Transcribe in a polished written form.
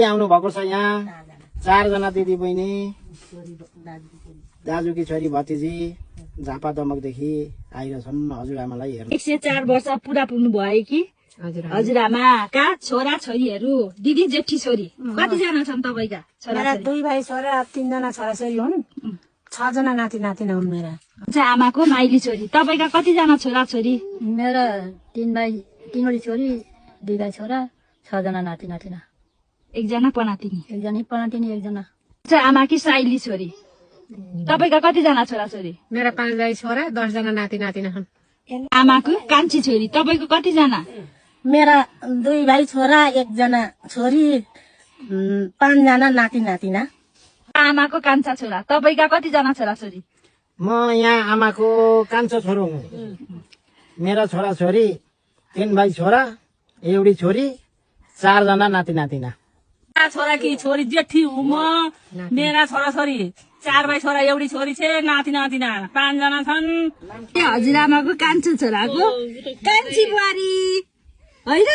आउनु भएको छ यहाँ 4 जना दिदी बहिनी दाजुकी छोरी भतिजी झापा दमकदेखि आइरहेछन् हजुरआमालाई हेर्न। 104 वर्ष पुरा पुग्नु भयो कि हजुरआमाका छोरा छोरीहरू दिदी जेठी छोरी कतिजना छन् तपाईँका छोरा? 2 भाइ छोरा 3 जना छोराछोरी हुन्, 6 जना नाति नातिना हुन् मेरा। आमाको माइली छोरी। तपाईँका कतिजना छोरा छोरी? मेरा 3 भाइ 3 वटी छोरी 2 भाइ छोरा 6 जना नाति नातिना। 1 जना पनातिनी। 1 जना पनातिनी 1 जना। आमाकी साइली छोरी। तपाईँका कतिजना छोरा छोरी? मेरा 5 भाइ छोरा 10 जना नाति नातिना छन्। आमाको कान्छी छोरी। तपाईँको कतिजना? मेरा 2 भाइ छोरा 1 जना छोरी 5 जना नाति नातिना। आमाको कान्छा छोरा। तपाईँका कतिजना छोरा छोरी? म यहाँ आमाको कान्छो छोरो हुँ। मेरा छोरा छोरी 3 भाइ छोरा 1 छोरी 4 जना नाति नातिना। छोरा कि छोरी जेठी हूँ म। मेरा छोरा छोरी 4 भाइ छोरा 1 छोरी छे नाति नातिना 5 जना छन्। हजुरआमाको कान्छो छोराको कान्छी बुहारी होइन?